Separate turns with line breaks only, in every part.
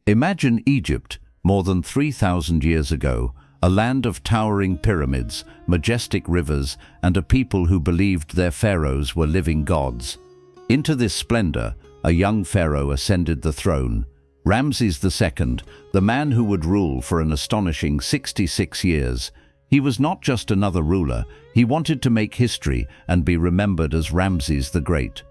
Imagine Egypt, more than 3,000 years ago, a land of towering pyramids, majestic rivers, and a people who believed their pharaohs were living gods. Into this splendor, a young pharaoh ascended the throne, Ramses II, the man who would rule for an astonishing 66 years. He was not just another ruler, he wanted to make history and be remembered as Ramses the Great.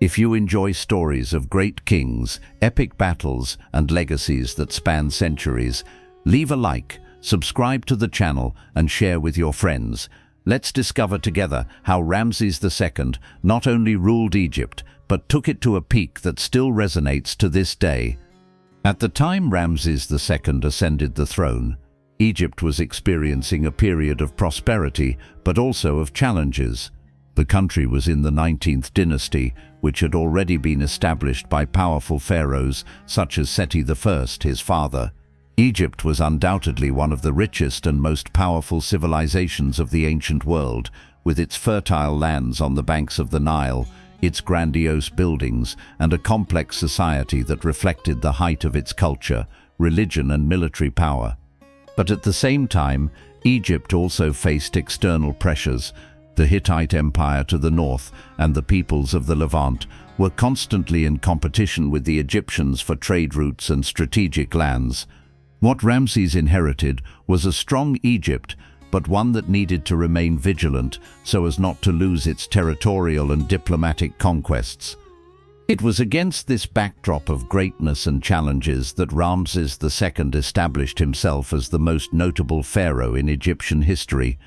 If you enjoy stories of great kings, epic battles, and legacies that span centuries, leave a like, subscribe to the channel, and share with your friends. Let's discover together how Ramses II not only ruled Egypt, but took it to a peak that still resonates to this day. At the time Ramses II ascended the throne, Egypt was experiencing a period of prosperity, but also of challenges. The country was in the 19th dynasty, which had already been established by powerful pharaohs such as Seti I, his father. Egypt was undoubtedly one of the richest and most powerful civilizations of the ancient world, with its fertile lands on the banks of the Nile, its grandiose buildings, and a complex society that reflected the height of its culture, religion, and military power. But at the same time, Egypt also faced external pressures. The Hittite Empire to the north and the peoples of the Levant were constantly in competition with the Egyptians for trade routes and strategic lands. What Ramses inherited was a strong Egypt, but one that needed to remain vigilant so as not to lose its territorial and diplomatic conquests. It was against this backdrop of greatness and challenges that Ramses II established himself as the most notable pharaoh in Egyptian history.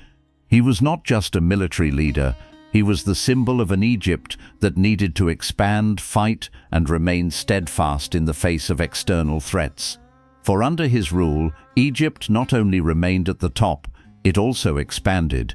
He was not just a military leader, he was the symbol of an Egypt that needed to expand, fight, and remain steadfast in the face of external threats. For under his rule, Egypt not only remained at the top, it also expanded.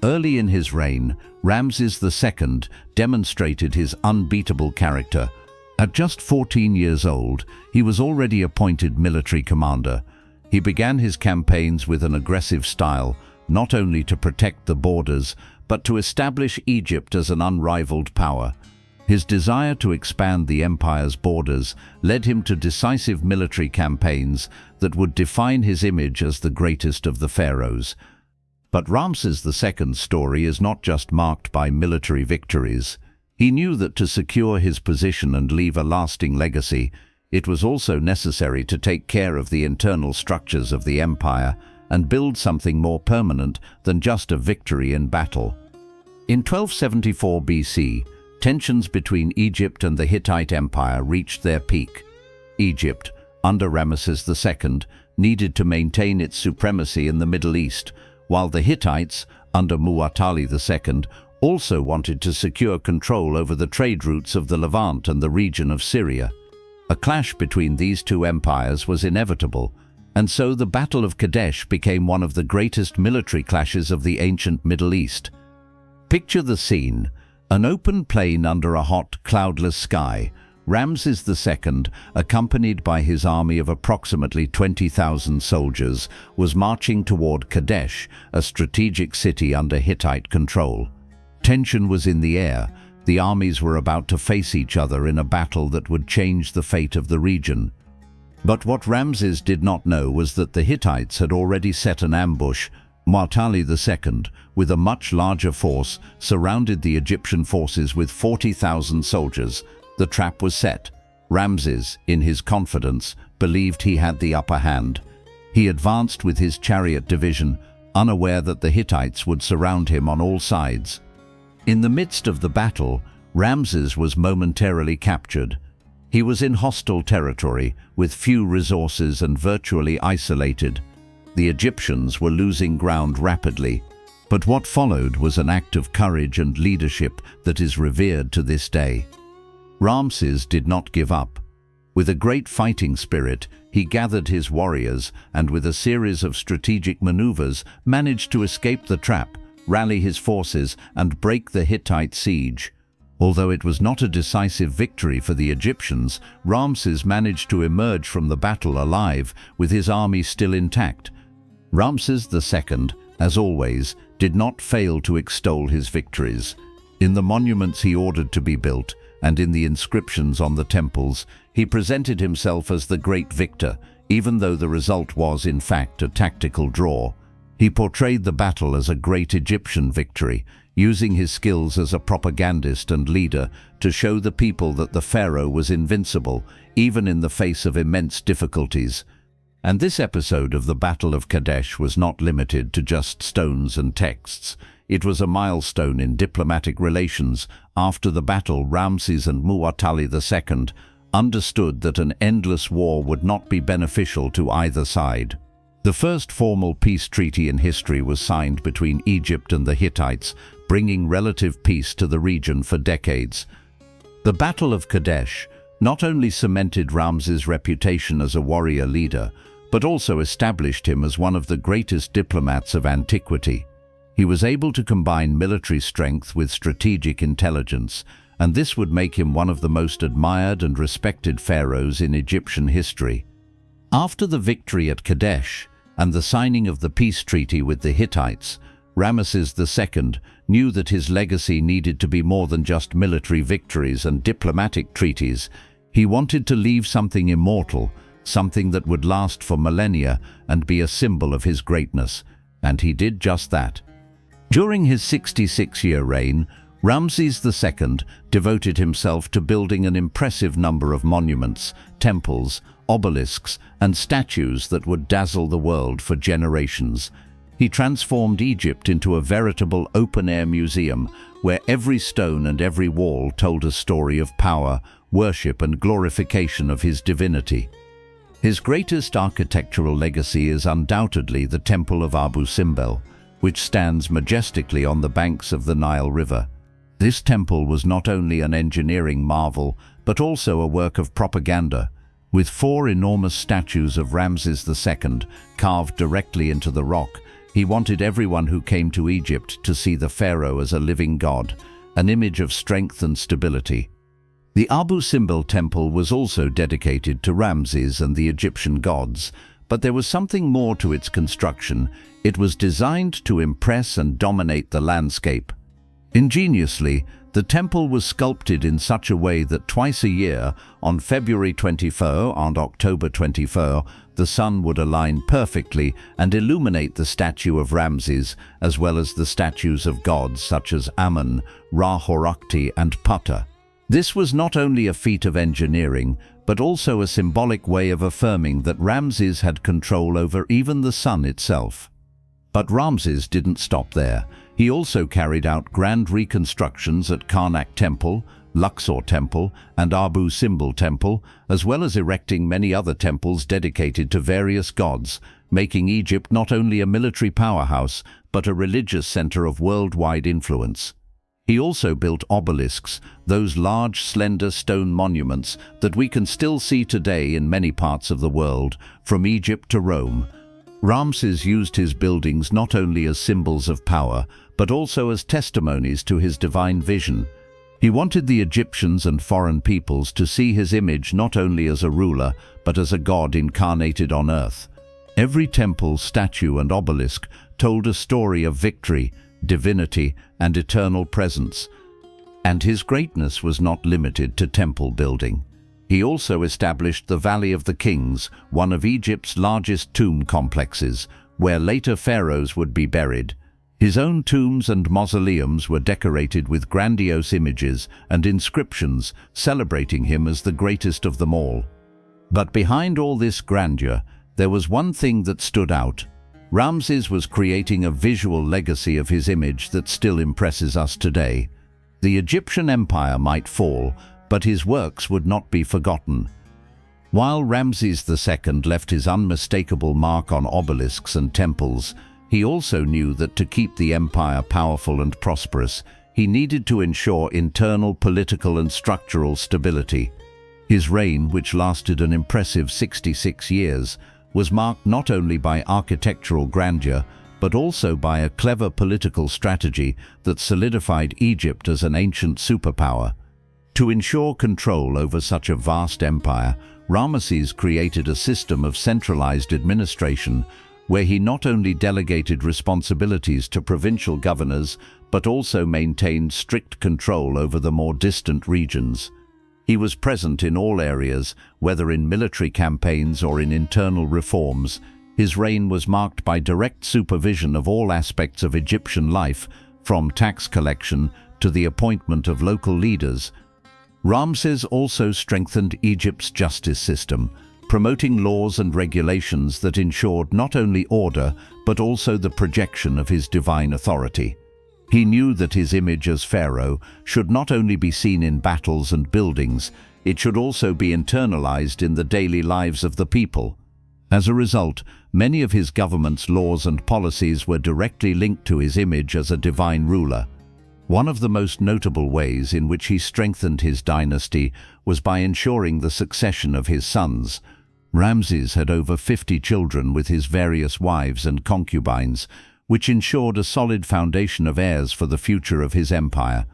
Early in his reign, Ramses II demonstrated his unbeatable character. At just 14 years old, he was already appointed military commander. He began his campaigns with an aggressive style, not only to protect the borders, but to establish Egypt as an unrivaled power. His desire to expand the empire's borders led him to decisive military campaigns that would define his image as the greatest of the pharaohs. But Ramses II's story is not just marked by military victories. He knew that to secure his position and leave a lasting legacy, it was also necessary to take care of the internal structures of the empire and build something more permanent than just a victory in battle. In 1274 BC, tensions between Egypt and the Hittite Empire reached their peak. Egypt, under Ramses II, needed to maintain its supremacy in the Middle East, while the Hittites, under Muwatalli II, also wanted to secure control over the trade routes of the Levant and the region of Syria. A clash between these two empires was inevitable, and so the Battle of Kadesh became one of the greatest military clashes of the ancient Middle East. Picture the scene. An open plain under a hot, cloudless sky. Ramses II, accompanied by his army of approximately 20,000 soldiers, was marching toward Kadesh, a strategic city under Hittite control. Tension was in the air. The armies were about to face each other in a battle that would change the fate of the region. But what Ramses did not know was that the Hittites had already set an ambush. Muwatalli II, with a much larger force, surrounded the Egyptian forces with 40,000 soldiers. The trap was set. Ramses, in his confidence, believed he had the upper hand. He advanced with his chariot division, unaware that the Hittites would surround him on all sides. In the midst of the battle, Ramses was momentarily captured. He was in hostile territory, with few resources and virtually isolated. The Egyptians were losing ground rapidly, but what followed was an act of courage and leadership that is revered to this day. Ramses did not give up. With a great fighting spirit, he gathered his warriors and with a series of strategic maneuvers managed to escape the trap, rally his forces, and break the Hittite siege. Although it was not a decisive victory for the Egyptians, Ramses managed to emerge from the battle alive, with his army still intact. Ramses II, as always, did not fail to extol his victories. In the monuments he ordered to be built, and in the inscriptions on the temples, He presented himself as the great victor, even though the result was, in fact, a tactical draw. He portrayed the battle as a great Egyptian victory, using his skills as a propagandist and leader to show the people that the pharaoh was invincible, even in the face of immense difficulties. And this episode of the Battle of Kadesh was not limited to just stones and texts. It was a milestone in diplomatic relations. After the battle, Ramses and Muwatalli II understood that an endless war would not be beneficial to either side. The first formal peace treaty in history was signed between Egypt and the Hittites, bringing relative peace to the region for decades. The Battle of Kadesh not only cemented Ramses' reputation as a warrior leader, but also established him as one of the greatest diplomats of antiquity. He was able to combine military strength with strategic intelligence, and this would make him one of the most admired and respected pharaohs in Egyptian history. After the victory at Kadesh and the signing of the peace treaty with the Hittites, Ramses II knew that his legacy needed to be more than just military victories and diplomatic treaties. He wanted to leave something immortal, something that would last for millennia and be a symbol of his greatness, and he did just that. During his 66-year reign, Ramses II devoted himself to building an impressive number of monuments, temples, obelisks, and statues that would dazzle the world for generations. He transformed Egypt into a veritable open-air museum where every stone and every wall told a story of power, worship, and glorification of his divinity. His greatest architectural legacy is undoubtedly the Temple of Abu Simbel, which stands majestically on the banks of the Nile River. This temple was not only an engineering marvel, but also a work of propaganda, with 4 enormous statues of Ramses II carved directly into the rock. He wanted everyone who came to Egypt to see the pharaoh as a living god, an image of strength and stability. The Abu Simbel temple was also dedicated to Ramses and the Egyptian gods, but there was something more to its construction. It was designed to impress and dominate the landscape. Ingeniously, the temple was sculpted in such a way that twice a year, on February 24 and October 24, the sun would align perfectly and illuminate the statue of Ramses, as well as the statues of gods such as Amun, Ra-Horakhti, and Ptah. This was not only a feat of engineering, but also a symbolic way of affirming that Ramses had control over even the sun itself. But Ramses didn't stop there. He also carried out grand reconstructions at Karnak Temple, Luxor Temple, and Abu Simbel Temple, as well as erecting many other temples dedicated to various gods, making Egypt not only a military powerhouse, but a religious center of worldwide influence. He also built obelisks, those large, slender stone monuments that we can still see today in many parts of the world, from Egypt to Rome. Ramses used his buildings not only as symbols of power, but also as testimonies to his divine vision. He wanted the Egyptians and foreign peoples to see his image not only as a ruler, but as a god incarnated on earth. Every temple, statue, and obelisk told a story of victory, divinity, and eternal presence. And his greatness was not limited to temple building. He also established the Valley of the Kings, one of Egypt's largest tomb complexes, where later pharaohs would be buried. His own tombs and mausoleums were decorated with grandiose images and inscriptions celebrating him as the greatest of them all. But behind all this grandeur, there was one thing that stood out. Ramses was creating a visual legacy of his image that still impresses us today. The Egyptian empire might fall, but his works would not be forgotten. While Ramses II left his unmistakable mark on obelisks and temples, he also knew that to keep the empire powerful and prosperous, he needed to ensure internal political and structural stability. His reign, which lasted an impressive 66 years, was marked not only by architectural grandeur, but also by a clever political strategy that solidified Egypt as an ancient superpower. To ensure control over such a vast empire, Ramses created a system of centralized administration where he not only delegated responsibilities to provincial governors, but also maintained strict control over the more distant regions. He was present in all areas, whether in military campaigns or in internal reforms. His reign was marked by direct supervision of all aspects of Egyptian life, from tax collection to the appointment of local leaders. Ramses also strengthened Egypt's justice system, promoting laws and regulations that ensured not only order but also the projection of his divine authority. He knew that his image as pharaoh should not only be seen in battles and buildings, it should also be internalized in the daily lives of the people. As a result, many of his government's laws and policies were directly linked to his image as a divine ruler. One of the most notable ways in which he strengthened his dynasty was by ensuring the succession of his sons. Ramses had over 50 children with his various wives and concubines, which ensured a solid foundation of heirs for the future of his empire.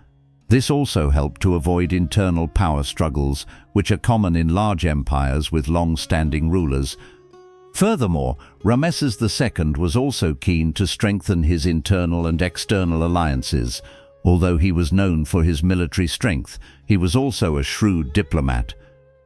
This also helped to avoid internal power struggles, which are common in large empires with long-standing rulers. Furthermore, Ramses II was also keen to strengthen his internal and external alliances. Although he was known for his military strength, he was also a shrewd diplomat.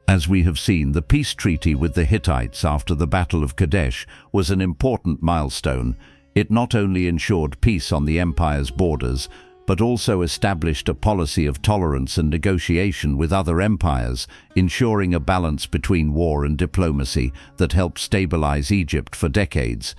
As we have seen, the peace treaty with the Hittites after the Battle of Kadesh was an important milestone. It not only ensured peace on the empire's borders, but also established a policy of tolerance and negotiation with other empires, ensuring a balance between war and diplomacy that helped stabilize Egypt for decades.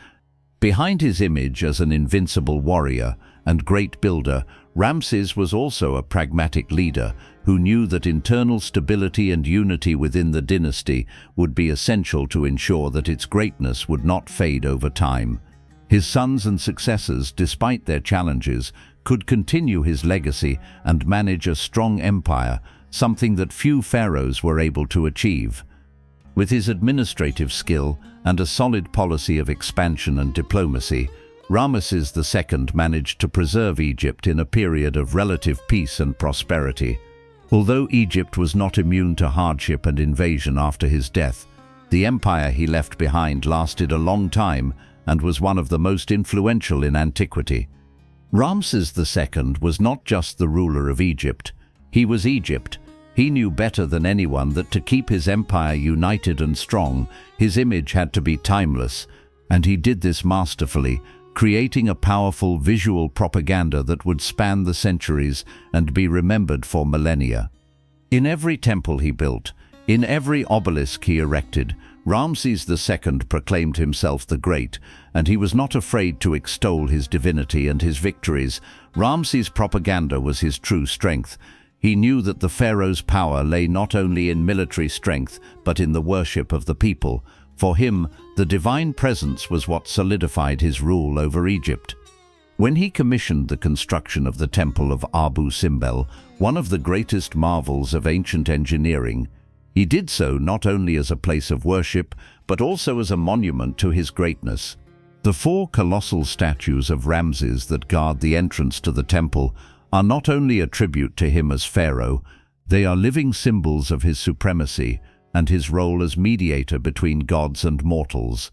Behind his image as an invincible warrior and great builder, Ramses was also a pragmatic leader who knew that internal stability and unity within the dynasty would be essential to ensure that its greatness would not fade over time. His sons and successors, despite their challenges, could continue his legacy and manage a strong empire, something that few pharaohs were able to achieve. With his administrative skill and a solid policy of expansion and diplomacy, Ramses II managed to preserve Egypt in a period of relative peace and prosperity. Although Egypt was not immune to hardship and invasion after his death, the empire he left behind lasted a long time and was one of the most influential in antiquity. Ramses II was not just the ruler of Egypt, he was Egypt. He knew better than anyone that to keep his empire united and strong, his image had to be timeless, and he did this masterfully, creating a powerful visual propaganda that would span the centuries and be remembered for millennia. In every temple he built, in every obelisk he erected, Ramses II proclaimed himself the Great, and he was not afraid to extol his divinity and his victories. Ramses' propaganda was his true strength. He knew that the pharaoh's power lay not only in military strength, but in the worship of the people. For him, the divine presence was what solidified his rule over Egypt. When he commissioned the construction of the Temple of Abu Simbel, one of the greatest marvels of ancient engineering, he did so not only as a place of worship, but also as a monument to his greatness. The 4 colossal statues of Ramses that guard the entrance to the temple are not only a tribute to him as pharaoh, they are living symbols of his supremacy and his role as mediator between gods and mortals.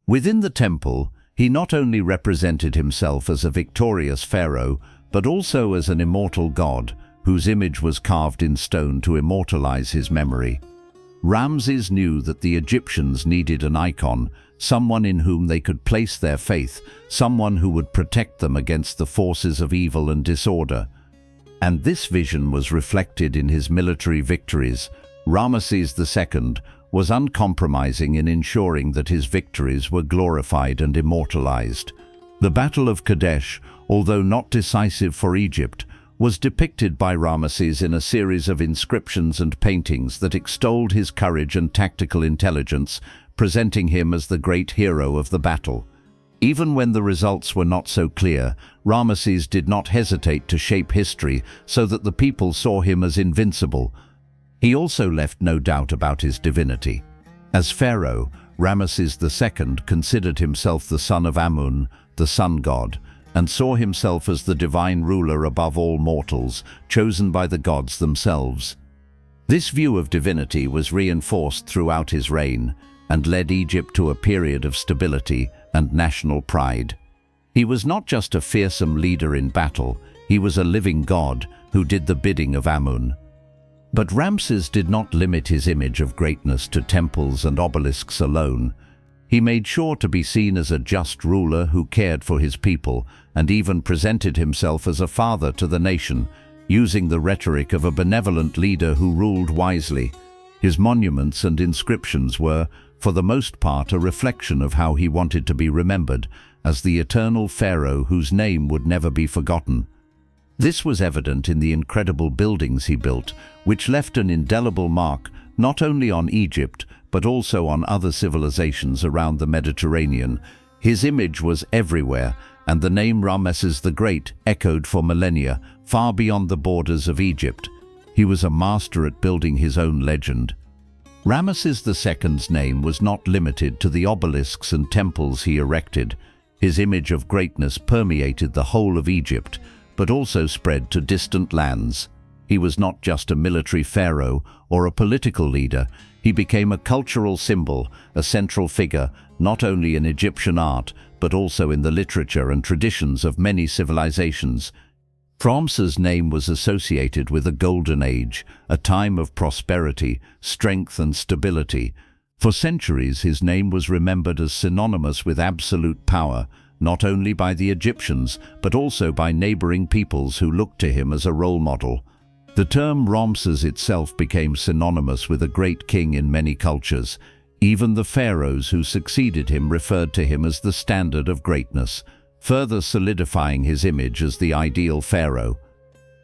Within the temple, he not only represented himself as a victorious pharaoh, but also as an immortal god, whose image was carved in stone to immortalize his memory. Ramses knew that the Egyptians needed an icon, someone in whom they could place their faith, someone who would protect them against the forces of evil and disorder. And this vision was reflected in his military victories. Ramses II was uncompromising in ensuring that his victories were glorified and immortalized. The Battle of Kadesh, although not decisive for Egypt, was depicted by Ramses in a series of inscriptions and paintings that extolled his courage and tactical intelligence, presenting him as the great hero of the battle. Even when the results were not so clear, Ramses did not hesitate to shape history so that the people saw him as invincible. He also left no doubt about his divinity. As pharaoh, Ramses II considered himself the son of Amun, the sun god, and saw himself as the divine ruler above all mortals, chosen by the gods themselves. This view of divinity was reinforced throughout his reign and led Egypt to a period of stability and national pride. He was not just a fearsome leader in battle, he was a living god who did the bidding of Amun. But Ramses did not limit his image of greatness to temples and obelisks alone. He made sure to be seen as a just ruler who cared for his people and even presented himself as a father to the nation, using the rhetoric of a benevolent leader who ruled wisely. His monuments and inscriptions were, for the most part, a reflection of how he wanted to be remembered as the eternal pharaoh whose name would never be forgotten. This was evident in the incredible buildings he built, which left an indelible mark not only on Egypt, but also on other civilizations around the Mediterranean. His image was everywhere, and the name Ramses the Great echoed for millennia, far beyond the borders of Egypt. He was a master at building his own legend. Ramses II's name was not limited to the obelisks and temples he erected. His image of greatness permeated the whole of Egypt, but also spread to distant lands. He was not just a military pharaoh or a political leader. He became a cultural symbol, a central figure, not only in Egyptian art, but also in the literature and traditions of many civilizations. Ramses' name was associated with a golden age, a time of prosperity, strength and stability. For centuries, his name was remembered as synonymous with absolute power, not only by the Egyptians, but also by neighboring peoples who looked to him as a role model. The term Ramses itself became synonymous with a great king in many cultures. Even the pharaohs who succeeded him referred to him as the standard of greatness, further solidifying his image as the ideal pharaoh.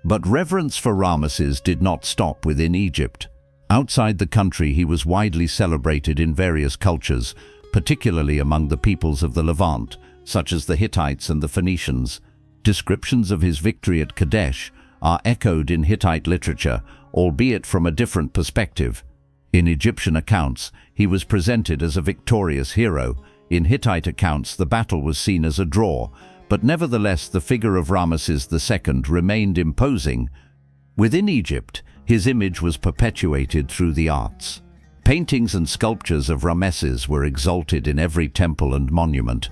But reverence for Ramses did not stop within Egypt. Outside the country, he was widely celebrated in various cultures, particularly among the peoples of the Levant, such as the Hittites and the Phoenicians. Descriptions of his victory at Kadesh are echoed in Hittite literature, albeit from a different perspective. In Egyptian accounts, he was presented as a victorious hero. In Hittite accounts, the battle was seen as a draw, but nevertheless the figure of Ramses II remained imposing. Within Egypt, his image was perpetuated through the arts. Paintings and sculptures of Ramses were exalted in every temple and monument.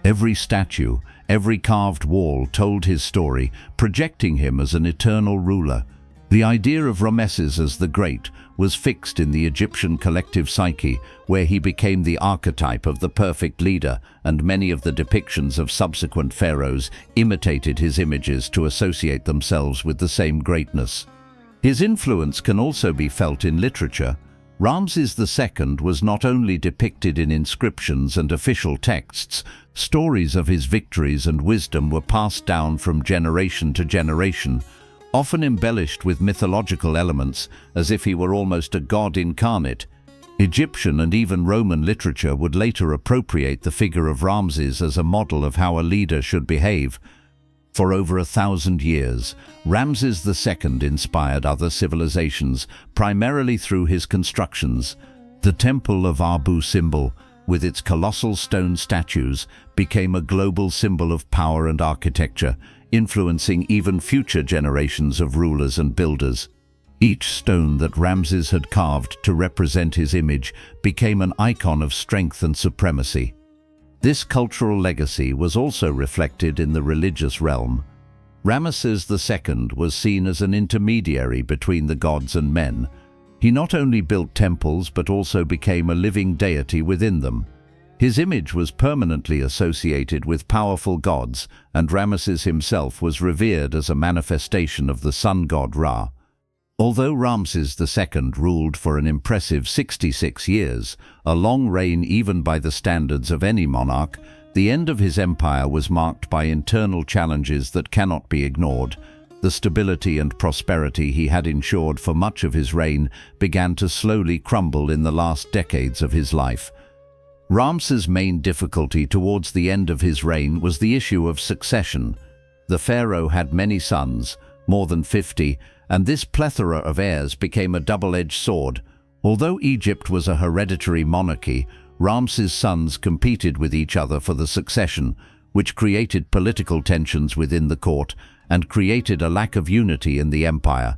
Every statue, every carved wall told his story, projecting him as an eternal ruler. The idea of Ramses as the Great was fixed in the Egyptian collective psyche, where he became the archetype of the perfect leader, and many of the depictions of subsequent pharaohs imitated his images to associate themselves with the same greatness. His influence can also be felt in literature. Ramses II was not only depicted in inscriptions and official texts. Stories of his victories and wisdom were passed down from generation to generation, often embellished with mythological elements, as if he were almost a god incarnate. Egyptian and even Roman literature would later appropriate the figure of Ramses as a model of how a leader should behave. For over 1,000 years, Ramses II inspired other civilizations, primarily through his constructions. The Temple of Abu Simbel, with its colossal stone statues, became a global symbol of power and architecture, influencing even future generations of rulers and builders. Each stone that Ramses had carved to represent his image became an icon of strength and supremacy. This cultural legacy was also reflected in the religious realm. Ramses II was seen as an intermediary between the gods and men. He not only built temples but also became a living deity within them. His image was permanently associated with powerful gods, and Ramses himself was revered as a manifestation of the sun god Ra. Although Ramses II ruled for an impressive 66 years, a long reign even by the standards of any monarch, the end of his empire was marked by internal challenges that cannot be ignored. The stability and prosperity he had ensured for much of his reign began to slowly crumble in the last decades of his life. Ramses' main difficulty towards the end of his reign was the issue of succession. The pharaoh had many sons, more than 50, and this plethora of heirs became a double-edged sword. Although Egypt was a hereditary monarchy, Ramses' sons competed with each other for the succession, which created political tensions within the court and created a lack of unity in the empire.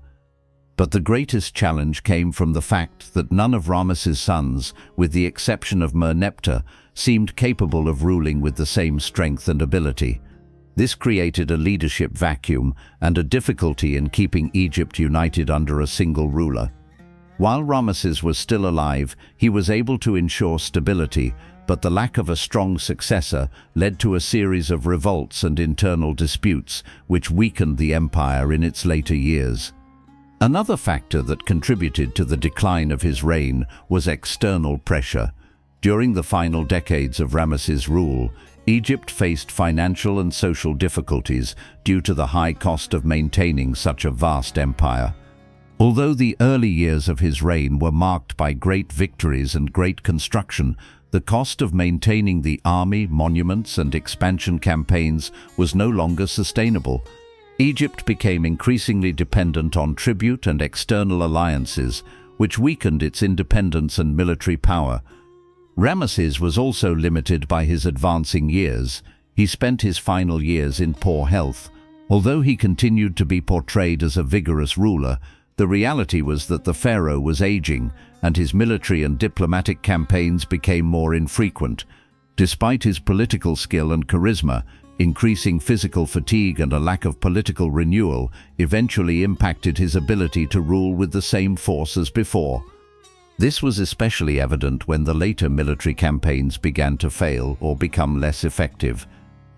But the greatest challenge came from the fact that none of Ramses' sons, with the exception of Merneptah, seemed capable of ruling with the same strength and ability. This created a leadership vacuum and a difficulty in keeping Egypt united under a single ruler. While Ramesses was still alive, he was able to ensure stability, but the lack of a strong successor led to a series of revolts and internal disputes, which weakened the empire in its later years. Another factor that contributed to the decline of his reign was external pressure. During the final decades of Ramesses' rule, Egypt faced financial and social difficulties due to the high cost of maintaining such a vast empire. Although the early years of his reign were marked by great victories and great construction, the cost of maintaining the army, monuments, and expansion campaigns was no longer sustainable. Egypt became increasingly dependent on tribute and external alliances, which weakened its independence and military power. Ramesses was also limited by his advancing years. He spent his final years in poor health. Although he continued to be portrayed as a vigorous ruler, the reality was that the pharaoh was aging, and his military and diplomatic campaigns became more infrequent. Despite his political skill and charisma, increasing physical fatigue and a lack of political renewal eventually impacted his ability to rule with the same force as before. This was especially evident when the later military campaigns began to fail or become less effective.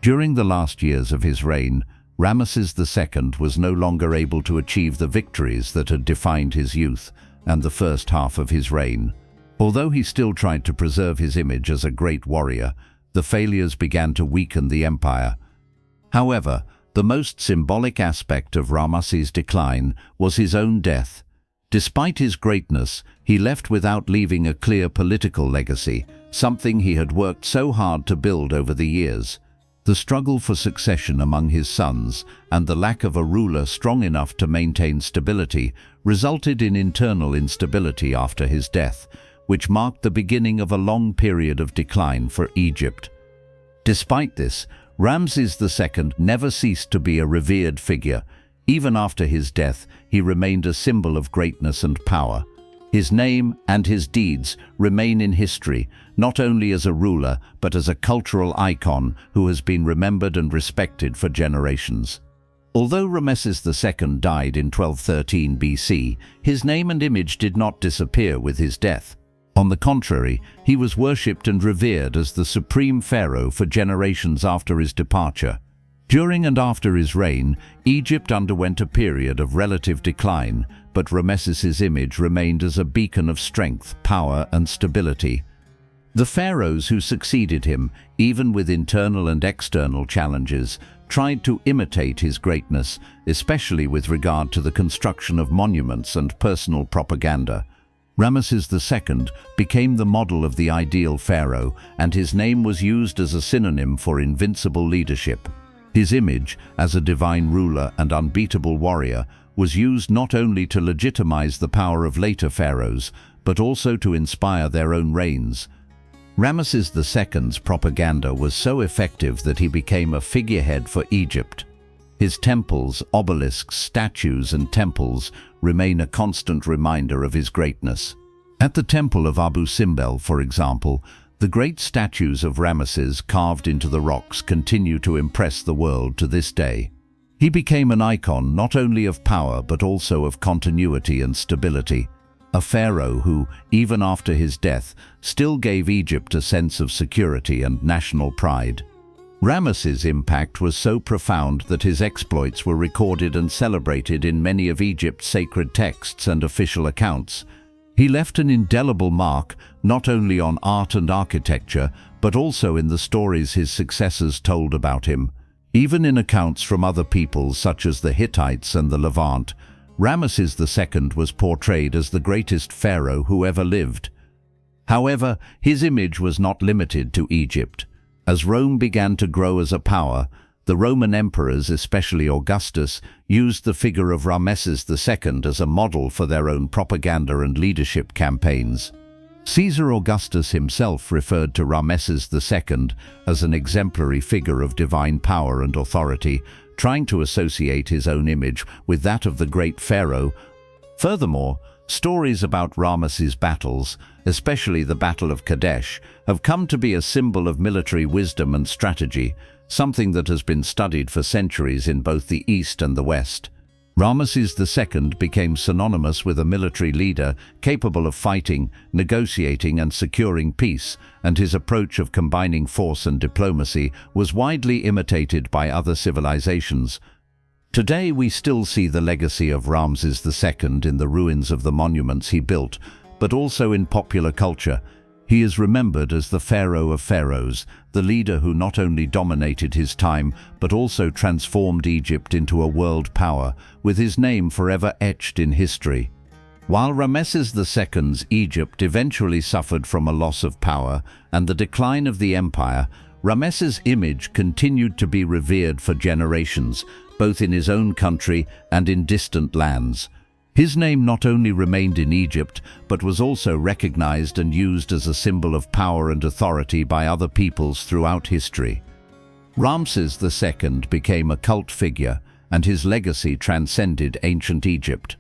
During the last years of his reign, Ramesses II was no longer able to achieve the victories that had defined his youth and the first half of his reign. Although he still tried to preserve his image as a great warrior, the failures began to weaken the empire. However, the most symbolic aspect of Ramesses' decline was his own death. Despite his greatness, he left without leaving a clear political legacy, something he had worked so hard to build over the years. The struggle for succession among his sons and the lack of a ruler strong enough to maintain stability resulted in internal instability after his death, which marked the beginning of a long period of decline for Egypt. Despite this, Ramses II never ceased to be a revered figure. Even after his death, he remained a symbol of greatness and power. His name and his deeds remain in history, not only as a ruler, but as a cultural icon who has been remembered and respected for generations. Although Ramesses II died in 1213 BC, his name and image did not disappear with his death. On the contrary, he was worshipped and revered as the supreme pharaoh for generations after his departure. During and after his reign, Egypt underwent a period of relative decline, but Ramesses' image remained as a beacon of strength, power, and stability. The pharaohs who succeeded him, even with internal and external challenges, tried to imitate his greatness, especially with regard to the construction of monuments and personal propaganda. Ramesses II became the model of the ideal pharaoh, and his name was used as a synonym for invincible leadership. His image, as a divine ruler and unbeatable warrior, was used not only to legitimize the power of later pharaohs, but also to inspire their own reigns. Ramesses II's propaganda was so effective that he became a figurehead for Egypt. His temples, obelisks, statues, and temples remain a constant reminder of his greatness. At the Temple of Abu Simbel, for example, the great statues of Ramesses carved into the rocks continue to impress the world to this day. He became an icon not only of power but also of continuity and stability, a pharaoh who, even after his death, still gave Egypt a sense of security and national pride. Ramesses' impact was so profound that his exploits were recorded and celebrated in many of Egypt's sacred texts and official accounts. He left an indelible mark not only on art and architecture, but also in the stories his successors told about him. Even in accounts from other peoples such as the Hittites and the Levant, Ramesses II was portrayed as the greatest pharaoh who ever lived. However, his image was not limited to Egypt. As Rome began to grow as a power, the Roman emperors, especially Augustus, used the figure of Ramesses II as a model for their own propaganda and leadership campaigns. Caesar Augustus himself referred to Ramesses II as an exemplary figure of divine power and authority, trying to associate his own image with that of the great pharaoh. Furthermore, stories about Ramesses' battles, especially the Battle of Kadesh, have come to be a symbol of military wisdom and strategy. something that has been studied for centuries in both the East and the West. Ramses II became synonymous with a military leader capable of fighting, negotiating and securing peace, and his approach of combining force and diplomacy was widely imitated by other civilizations. Today we still see the legacy of Ramses II in the ruins of the monuments he built, but also in popular culture. He is remembered as the pharaoh of pharaohs, the leader who not only dominated his time but also transformed Egypt into a world power, with his name forever etched in history. While Ramses II's Egypt eventually suffered from a loss of power and the decline of the empire, Ramses' image continued to be revered for generations, both in his own country and in distant lands. His name not only remained in Egypt, but was also recognized and used as a symbol of power and authority by other peoples throughout history. Ramses II became a cult figure, and his legacy transcended ancient Egypt.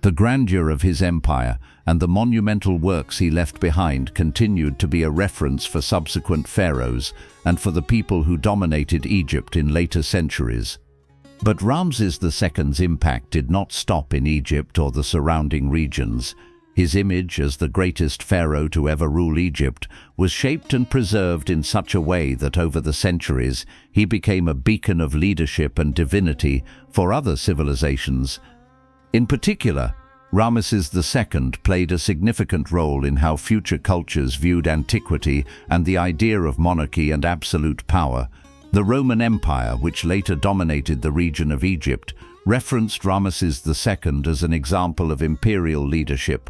The grandeur of his empire and the monumental works he left behind continued to be a reference for subsequent pharaohs and for the people who dominated Egypt in later centuries. But Ramses II's impact did not stop in Egypt or the surrounding regions. His image as the greatest pharaoh to ever rule Egypt was shaped and preserved in such a way that over the centuries he became a beacon of leadership and divinity for other civilizations. In particular, Ramses II played a significant role in how future cultures viewed antiquity and the idea of monarchy and absolute power. The Roman Empire, which later dominated the region of Egypt, referenced Ramses II as an example of imperial leadership.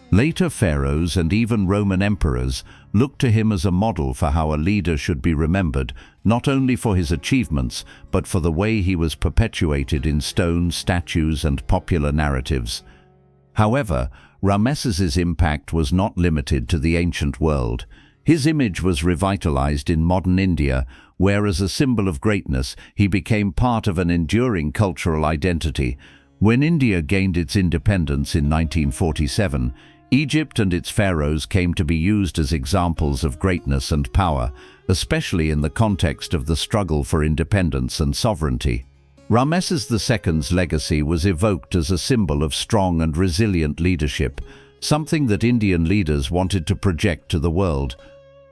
Later pharaohs and even Roman emperors looked to him as a model for how a leader should be remembered, not only for his achievements, but for the way he was perpetuated in stone, statues, and popular narratives. However, Ramses's impact was not limited to the ancient world. His image was revitalized in modern India, where as a symbol of greatness, he became part of an enduring cultural identity. When India gained its independence in 1947, Egypt and its pharaohs came to be used as examples of greatness and power, especially in the context of the struggle for independence and sovereignty. Ramses II's legacy was evoked as a symbol of strong and resilient leadership, something that Indian leaders wanted to project to the world.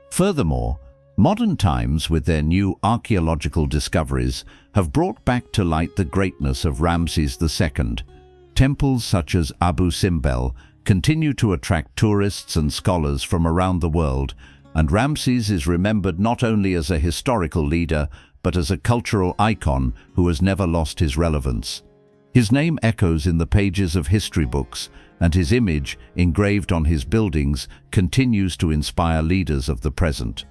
Furthermore, modern times, with their new archaeological discoveries, have brought back to light the greatness of Ramses II. Temples such as Abu Simbel continue to attract tourists and scholars from around the world, and Ramses is remembered not only as a historical leader, but as a cultural icon who has never lost his relevance. His name echoes in the pages of history books, and his image, engraved on his buildings, continues to inspire leaders of the present.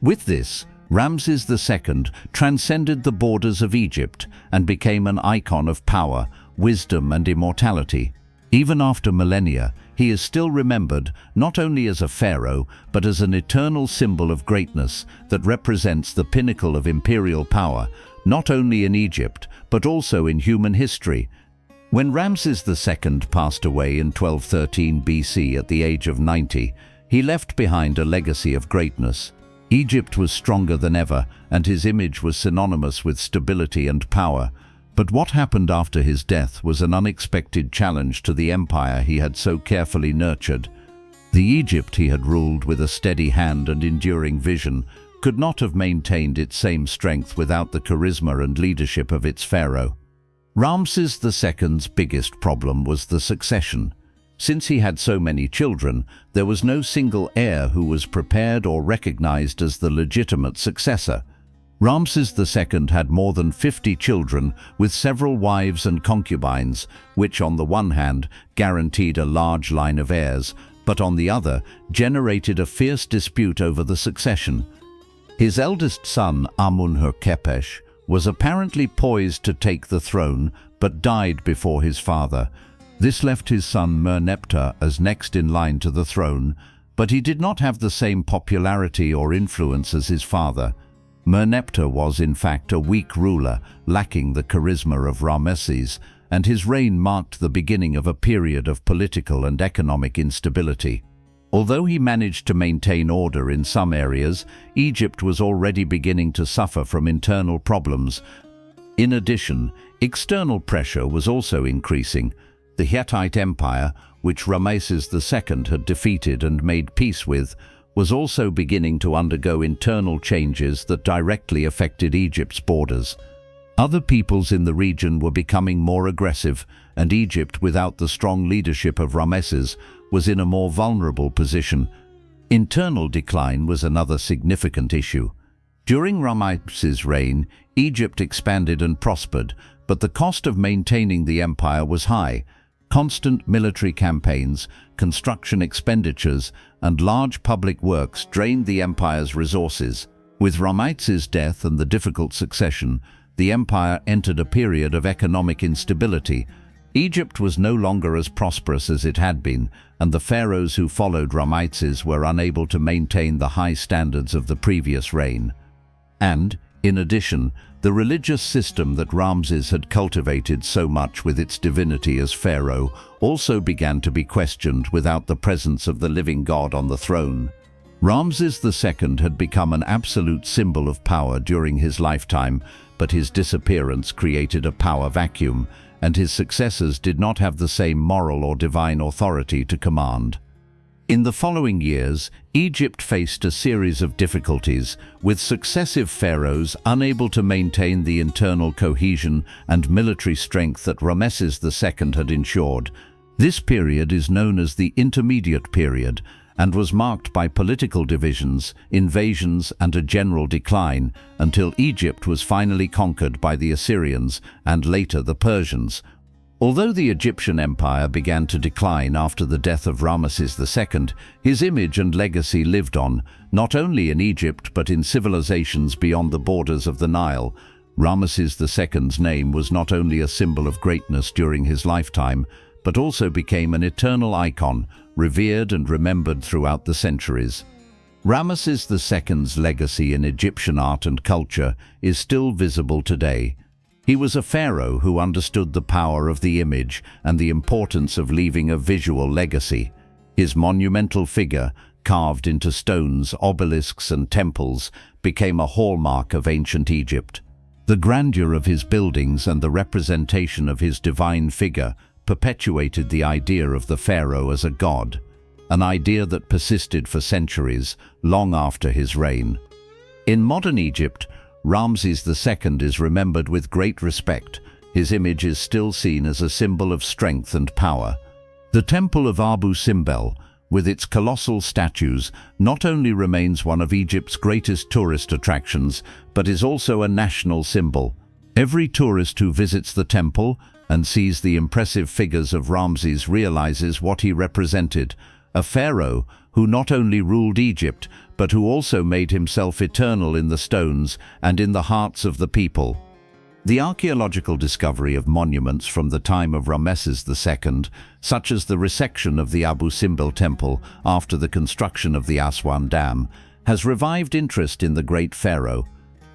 With this, Ramses II transcended the borders of Egypt and became an icon of power, wisdom, and immortality. Even after millennia, he is still remembered not only as a pharaoh, but as an eternal symbol of greatness that represents the pinnacle of imperial power, not only in Egypt, but also in human history. When Ramses II passed away in 1213 BC at the age of 90, he left behind a legacy of greatness. Egypt was stronger than ever, and his image was synonymous with stability and power. But what happened after his death was an unexpected challenge to the empire he had so carefully nurtured. The Egypt he had ruled with a steady hand and enduring vision could not have maintained its same strength without the charisma and leadership of its pharaoh. Ramses II's biggest problem was the succession. Since he had so many children, there was no single heir who was prepared or recognized as the legitimate successor. Ramses II had more than 50 children with several wives and concubines, which on the one hand guaranteed a large line of heirs, but on the other generated a fierce dispute over the succession. His eldest son, Amun-Herkepesh, was apparently poised to take the throne, but died before his father. This left his son Merneptah as next in line to the throne, but he did not have the same popularity or influence as his father. Merneptah was in fact a weak ruler, lacking the charisma of Ramesses, and his reign marked the beginning of a period of political and economic instability. Although he managed to maintain order in some areas, Egypt was already beginning to suffer from internal problems. In addition, external pressure was also increasing. The Hittite Empire, which Ramses II had defeated and made peace with, was also beginning to undergo internal changes that directly affected Egypt's borders. Other peoples in the region were becoming more aggressive, and Egypt, without the strong leadership of Ramses, was in a more vulnerable position. Internal decline was another significant issue. During Ramses' reign, Egypt expanded and prospered, but the cost of maintaining the empire was high. Constant military campaigns, construction expenditures, and large public works drained the empire's resources. With Ramses' death and the difficult succession, the empire entered a period of economic instability. Egypt was no longer as prosperous as it had been, and the pharaohs who followed Ramses were unable to maintain the high standards of the previous reign. And, in addition, the religious system that Ramses had cultivated so much with its divinity as pharaoh also began to be questioned without the presence of the living God on the throne. Ramses II had become an absolute symbol of power during his lifetime, but his disappearance created a power vacuum, and his successors did not have the same moral or divine authority to command. In the following years, Egypt faced a series of difficulties, with successive pharaohs unable to maintain the internal cohesion and military strength that Ramses II had ensured. This period is known as the Intermediate Period and was marked by political divisions, invasions, and a general decline until Egypt was finally conquered by the Assyrians and later the Persians. Although the Egyptian empire began to decline after the death of Ramses II, his image and legacy lived on, not only in Egypt but in civilizations beyond the borders of the Nile. Ramses II's name was not only a symbol of greatness during his lifetime, but also became an eternal icon, revered and remembered throughout the centuries. Ramses II's legacy in Egyptian art and culture is still visible today. He was a pharaoh who understood the power of the image and the importance of leaving a visual legacy. His monumental figure, carved into stones, obelisks, and temples, became a hallmark of ancient Egypt. The grandeur of his buildings and the representation of his divine figure perpetuated the idea of the pharaoh as a god, an idea that persisted for centuries, long after his reign. In modern Egypt, Ramses II is remembered with great respect. His image is still seen as a symbol of strength and power. The Temple of Abu Simbel, with its colossal statues, not only remains one of Egypt's greatest tourist attractions, but is also a national symbol. Every tourist who visits the temple and sees the impressive figures of Ramses realizes what he represented: a pharaoh who not only ruled Egypt, but who also made himself eternal in the stones and in the hearts of the people. The archaeological discovery of monuments from the time of Ramses II, such as the resection of the Abu Simbel temple after the construction of the Aswan Dam, has revived interest in the great pharaoh.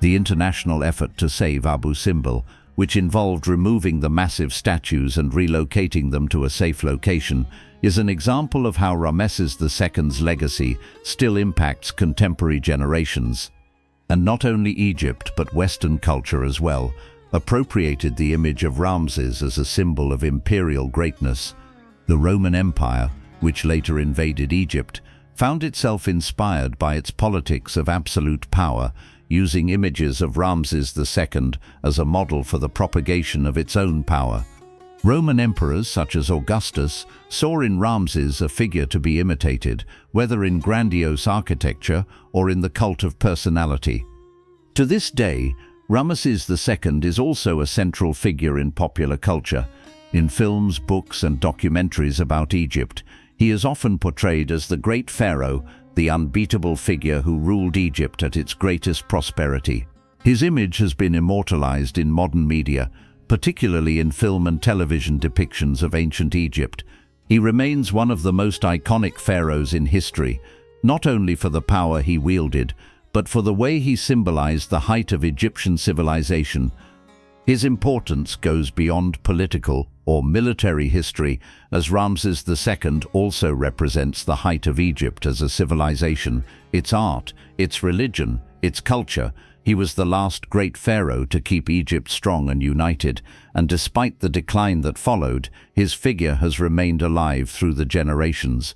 The international effort to save Abu Simbel, which involved removing the massive statues and relocating them to a safe location, is an example of how Ramses II's legacy still impacts contemporary generations. And not only Egypt, but Western culture as well, appropriated the image of Ramses as a symbol of imperial greatness. The Roman Empire, which later invaded Egypt, found itself inspired by its politics of absolute power, using images of Ramses II as a model for the propagation of its own power. Roman emperors such as Augustus saw in Ramses a figure to be imitated, whether in grandiose architecture or in the cult of personality. To this day, Ramses II is also a central figure in popular culture. In films, books, and documentaries about Egypt, he is often portrayed as the great pharaoh, the unbeatable figure who ruled Egypt at its greatest prosperity. His image has been immortalized in modern media, particularly in film and television depictions of ancient Egypt. He remains one of the most iconic pharaohs in history, not only for the power he wielded, but for the way he symbolized the height of Egyptian civilization. His importance goes beyond political or military history, as Ramses II also represents the height of Egypt as a civilization, its art, its religion, its culture. He was the last great pharaoh to keep Egypt strong and united, and despite the decline that followed, his figure has remained alive through the generations.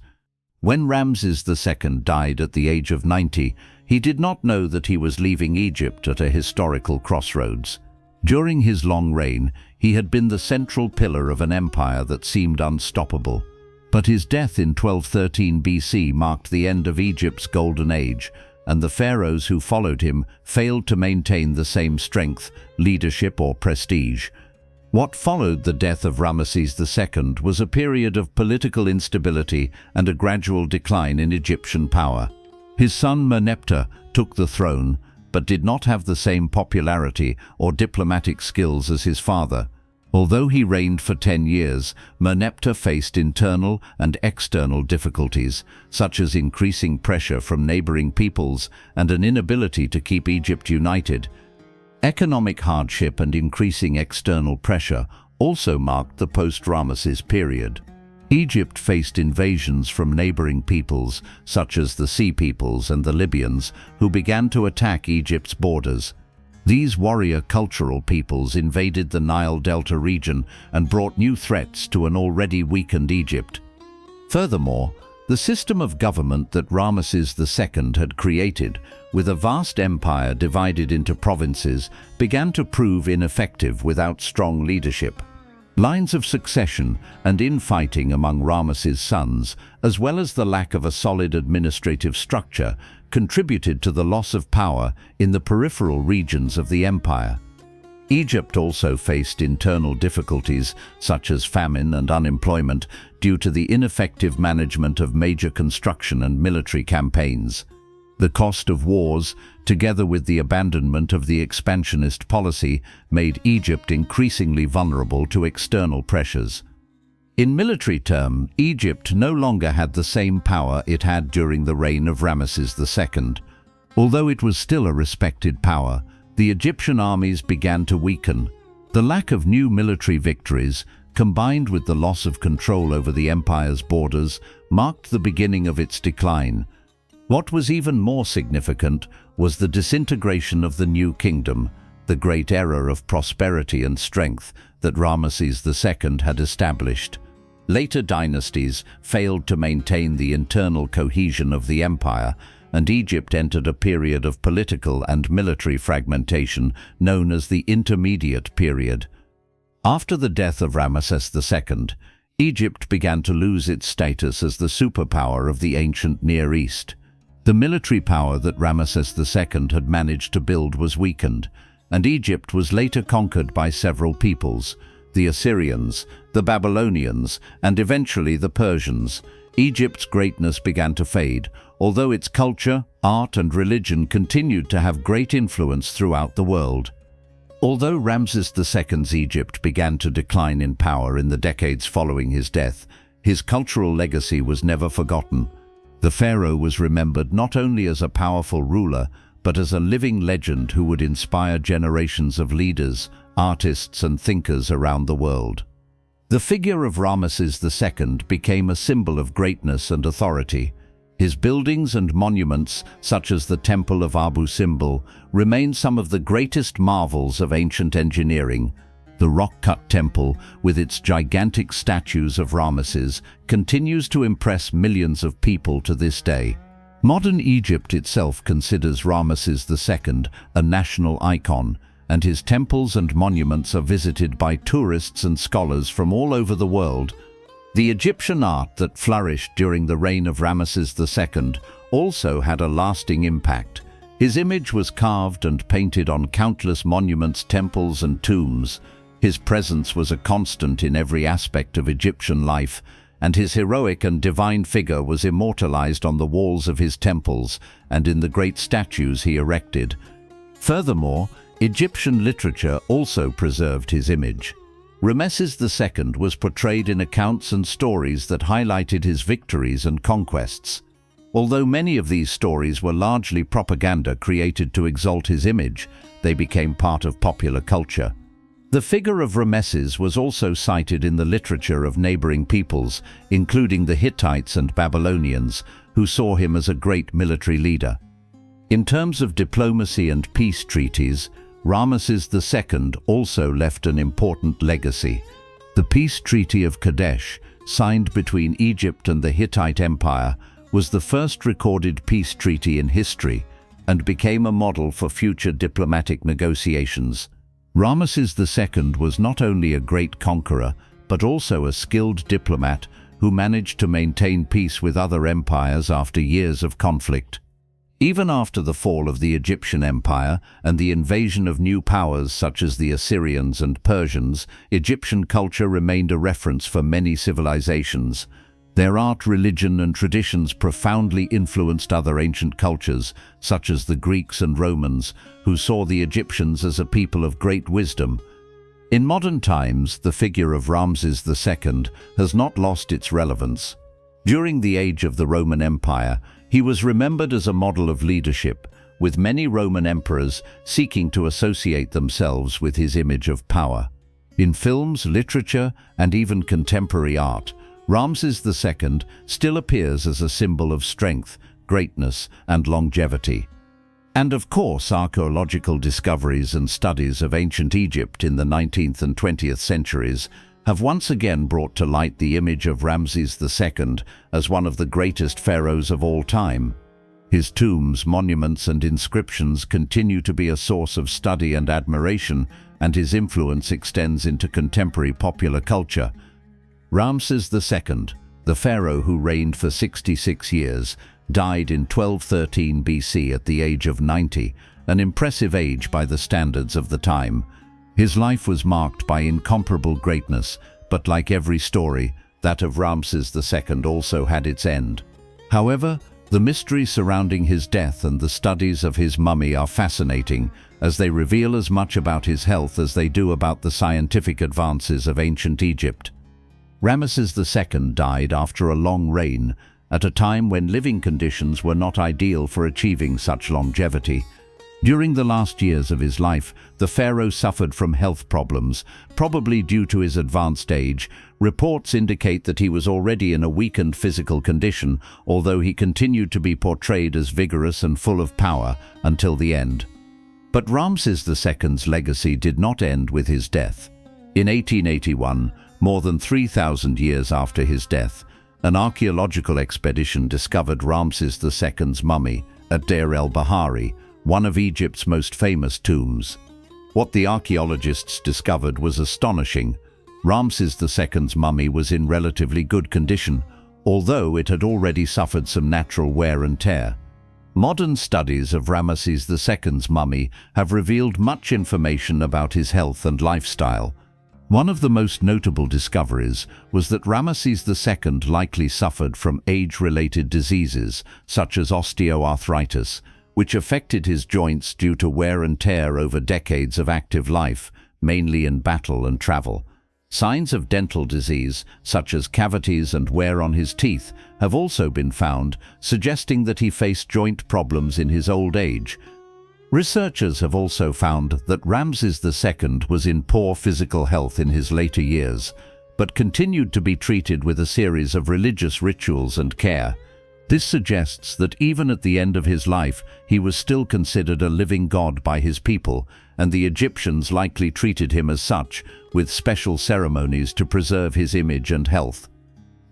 When Ramses II died at the age of 90, he did not know that he was leaving Egypt at a historical crossroads. During his long reign, he had been the central pillar of an empire that seemed unstoppable. But his death in 1213 BC marked the end of Egypt's golden age, and the pharaohs who followed him failed to maintain the same strength, leadership, or prestige. What followed the death of Ramses II was a period of political instability and a gradual decline in Egyptian power. His son Merneptah took the throne, but did not have the same popularity or diplomatic skills as his father. Although he reigned for 10 years, Merneptah faced internal and external difficulties, such as increasing pressure from neighboring peoples and an inability to keep Egypt united. Economic hardship and increasing external pressure also marked the post-Ramesses period. Egypt faced invasions from neighboring peoples, such as the Sea Peoples and the Libyans, who began to attack Egypt's borders. These warrior cultural peoples invaded the Nile Delta region and brought new threats to an already weakened Egypt. Furthermore, the system of government that Ramses II had created, with a vast empire divided into provinces, began to prove ineffective without strong leadership. Lines of succession and infighting among Ramesses' sons, as well as the lack of a solid administrative structure, contributed to the loss of power in the peripheral regions of the empire. Egypt also faced internal difficulties such as famine and unemployment due to the ineffective management of major construction and military campaigns. The cost of wars, together with the abandonment of the expansionist policy, made Egypt increasingly vulnerable to external pressures. In military terms, Egypt no longer had the same power it had during the reign of Ramses II. Although it was still a respected power, the Egyptian armies began to weaken. The lack of new military victories, combined with the loss of control over the empire's borders, marked the beginning of its decline. What was even more significant was the disintegration of the new kingdom, the great era of prosperity and strength that Ramses II had established. Later dynasties failed to maintain the internal cohesion of the empire, and Egypt entered a period of political and military fragmentation known as the Intermediate Period. After the death of Ramses II, Egypt began to lose its status as the superpower of the ancient Near East. The military power that Ramses II had managed to build was weakened, and Egypt was later conquered by several peoples: the Assyrians, the Babylonians, and eventually the Persians. Egypt's greatness began to fade, although its culture, art, and religion continued to have great influence throughout the world. Although Ramses II's Egypt began to decline in power in the decades following his death, his cultural legacy was never forgotten. The pharaoh was remembered not only as a powerful ruler, but as a living legend who would inspire generations of leaders, artists, and thinkers around the world. The figure of Ramses II became a symbol of greatness and authority. His buildings and monuments, such as the Temple of Abu Simbel, remain some of the greatest marvels of ancient engineering. The rock-cut temple, with its gigantic statues of Ramesses, continues to impress millions of people to this day. Modern Egypt itself considers Ramses II a national icon, and his temples and monuments are visited by tourists and scholars from all over the world. The Egyptian art that flourished during the reign of Ramses II also had a lasting impact. His image was carved and painted on countless monuments, temples, and tombs. His presence was a constant in every aspect of Egyptian life, and his heroic and divine figure was immortalized on the walls of his temples and in the great statues he erected. Furthermore, Egyptian literature also preserved his image. Ramses II was portrayed in accounts and stories that highlighted his victories and conquests. Although many of these stories were largely propaganda created to exalt his image, they became part of popular culture. The figure of Ramesses was also cited in the literature of neighboring peoples, including the Hittites and Babylonians, who saw him as a great military leader. In terms of diplomacy and peace treaties, Ramesses II also left an important legacy. The peace treaty of Kadesh, signed between Egypt and the Hittite Empire, was the first recorded peace treaty in history and became a model for future diplomatic negotiations. Ramesses II was not only a great conqueror, but also a skilled diplomat who managed to maintain peace with other empires after years of conflict. Even after the fall of the Egyptian Empire and the invasion of new powers such as the Assyrians and Persians, Egyptian culture remained a reference for many civilizations. Their art, religion, and traditions profoundly influenced other ancient cultures, such as the Greeks and Romans, who saw the Egyptians as a people of great wisdom. In modern times, the figure of Ramses II has not lost its relevance. During the age of the Roman Empire, he was remembered as a model of leadership, with many Roman emperors seeking to associate themselves with his image of power. In films, literature, and even contemporary art, Ramses II still appears as a symbol of strength, greatness, and longevity. And of course, archaeological discoveries and studies of ancient Egypt in the 19th and 20th centuries have once again brought to light the image of Ramses II as one of the greatest pharaohs of all time. His tombs, monuments, and inscriptions continue to be a source of study and admiration, and his influence extends into contemporary popular culture. Ramses II, the pharaoh who reigned for 66 years, died in 1213 BC at the age of 90, an impressive age by the standards of the time. His life was marked by incomparable greatness, but like every story, that of Ramses II also had its end. However, the mystery surrounding his death and the studies of his mummy are fascinating, as they reveal as much about his health as they do about the scientific advances of ancient Egypt. Ramses II died after a long reign, at a time when living conditions were not ideal for achieving such longevity. During the last years of his life, the pharaoh suffered from health problems, probably due to his advanced age. Reports indicate that he was already in a weakened physical condition, although he continued to be portrayed as vigorous and full of power until the end. But Ramses II's legacy did not end with his death. In 1881, more than 3,000 years after his death, an archaeological expedition discovered Ramses II's mummy at Deir el-Bahari, one of Egypt's most famous tombs. What the archaeologists discovered was astonishing. Ramses II's mummy was in relatively good condition, although it had already suffered some natural wear and tear. Modern studies of Ramses II's mummy have revealed much information about his health and lifestyle. One of the most notable discoveries was that Ramses II likely suffered from age-related diseases, such as osteoarthritis, which affected his joints due to wear and tear over decades of active life, mainly in battle and travel. Signs of dental disease, such as cavities and wear on his teeth, have also been found, suggesting that he faced joint problems in his old age. Researchers have also found that Ramses II was in poor physical health in his later years, but continued to be treated with a series of religious rituals and care. This suggests that even at the end of his life, he was still considered a living god by his people, and the Egyptians likely treated him as such, with special ceremonies to preserve his image and health.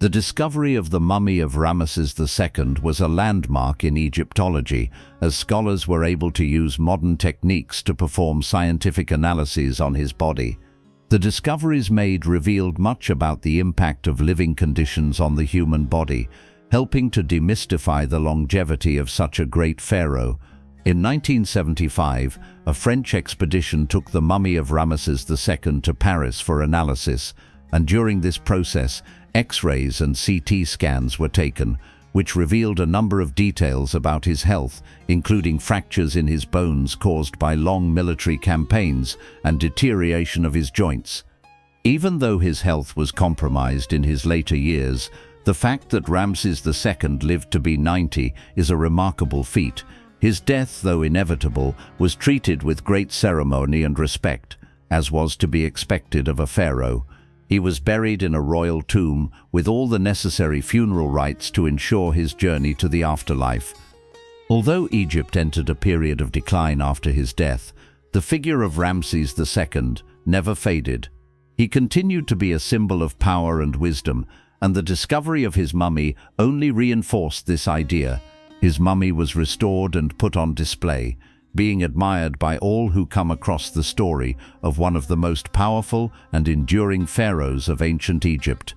The discovery of the mummy of Ramses II was a landmark in Egyptology, as scholars were able to use modern techniques to perform scientific analyses on his body. The discoveries made revealed much about the impact of living conditions on the human body, helping to demystify the longevity of such a great pharaoh. In 1975, a French expedition took the mummy of Ramses II to Paris for analysis, and during this process, X-rays and CT scans were taken, which revealed a number of details about his health, including fractures in his bones caused by long military campaigns and deterioration of his joints. Even though his health was compromised in his later years, the fact that Ramses II lived to be 90 is a remarkable feat. His death, though inevitable, was treated with great ceremony and respect, as was to be expected of a pharaoh. He was buried in a royal tomb with all the necessary funeral rites to ensure his journey to the afterlife. Although Egypt entered a period of decline after his death, the figure of Ramses II never faded. He continued to be a symbol of power and wisdom, and the discovery of his mummy only reinforced this idea. His mummy was restored and put on display, being admired by all who come across the story of one of the most powerful and enduring pharaohs of ancient Egypt.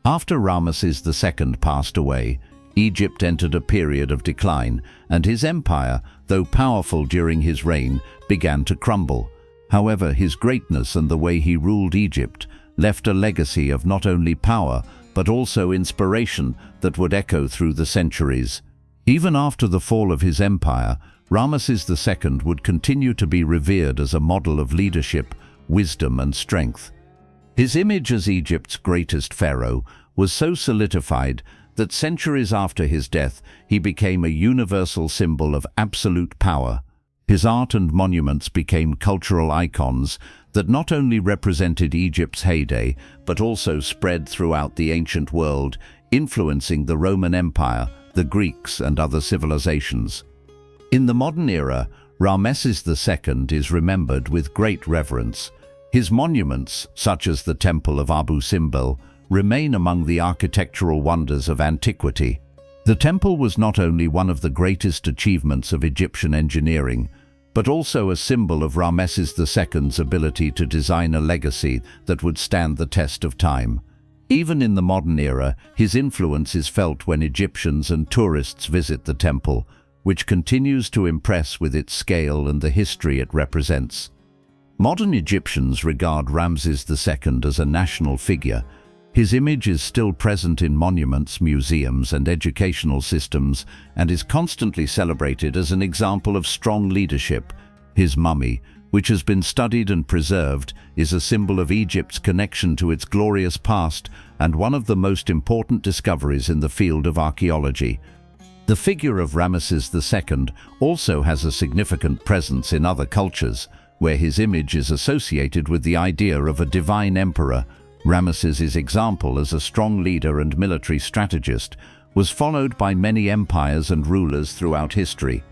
After Ramses II passed away, Egypt entered a period of decline, and his empire, though powerful during his reign, began to crumble. However, his greatness and the way he ruled Egypt left a legacy of not only power, but also inspiration that would echo through the centuries. Even after the fall of his empire, Ramses II would continue to be revered as a model of leadership, wisdom, and strength. His image as Egypt's greatest pharaoh was so solidified that centuries after his death, he became a universal symbol of absolute power. His art and monuments became cultural icons that not only represented Egypt's heyday, but also spread throughout the ancient world, influencing the Roman Empire, the Greeks, and other civilizations. In the modern era, Ramses II is remembered with great reverence. His monuments, such as the Temple of Abu Simbel, remain among the architectural wonders of antiquity. The temple was not only one of the greatest achievements of Egyptian engineering, but also a symbol of Ramses II's ability to design a legacy that would stand the test of time. Even in the modern era, his influence is felt when Egyptians and tourists visit the temple, which continues to impress with its scale and the history it represents. Modern Egyptians regard Ramses II as a national figure. His image is still present in monuments, museums, and educational systems, and is constantly celebrated as an example of strong leadership. His mummy, which has been studied and preserved, is a symbol of Egypt's connection to its glorious past and one of the most important discoveries in the field of archaeology. The figure of Ramses II also has a significant presence in other cultures, where his image is associated with the idea of a divine emperor. Ramses's example as a strong leader and military strategist was followed by many empires and rulers throughout history.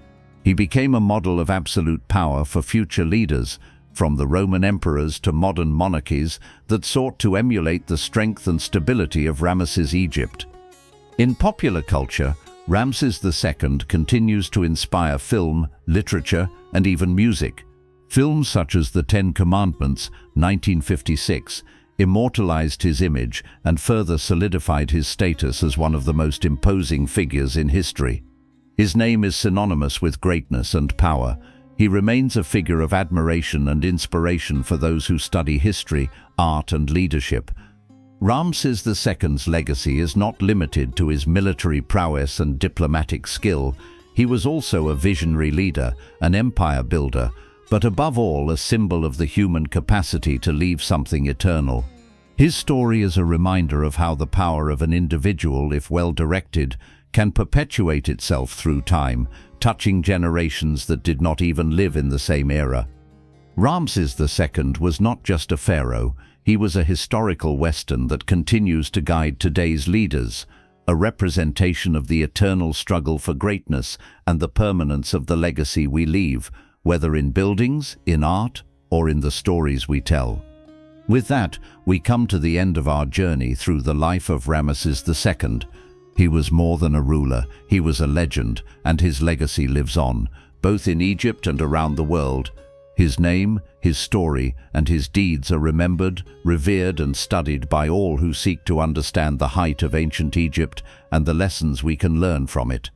He became a model of absolute power for future leaders, from the Roman emperors to modern monarchies that sought to emulate the strength and stability of Ramses' Egypt. In popular culture, Ramses II continues to inspire film, literature, and even music. Films such as The Ten Commandments, 1956, immortalized his image and further solidified his status as one of the most imposing figures in history. His name is synonymous with greatness and power. He remains a figure of admiration and inspiration for those who study history, art, and leadership. Ramses II's legacy is not limited to his military prowess and diplomatic skill. He was also a visionary leader, an empire builder, but above all a symbol of the human capacity to leave something eternal. His story is a reminder of how the power of an individual, if well directed, can perpetuate itself through time, touching generations that did not even live in the same era. Ramses II was not just a pharaoh, he was a historical Western that continues to guide today's leaders, a representation of the eternal struggle for greatness and the permanence of the legacy we leave, whether in buildings, in art, or in the stories we tell. With that, we come to the end of our journey through the life of Ramses II. He was more than a ruler, he was a legend, and his legacy lives on, both in Egypt and around the world. His name, his story, and his deeds are remembered, revered, and studied by all who seek to understand the height of ancient Egypt and the lessons we can learn from it.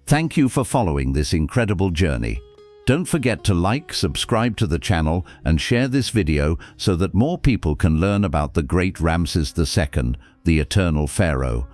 Thank you for following this incredible journey. Don't forget to like, subscribe to the channel, and share this video so that more people can learn about the great Ramses II, the eternal pharaoh.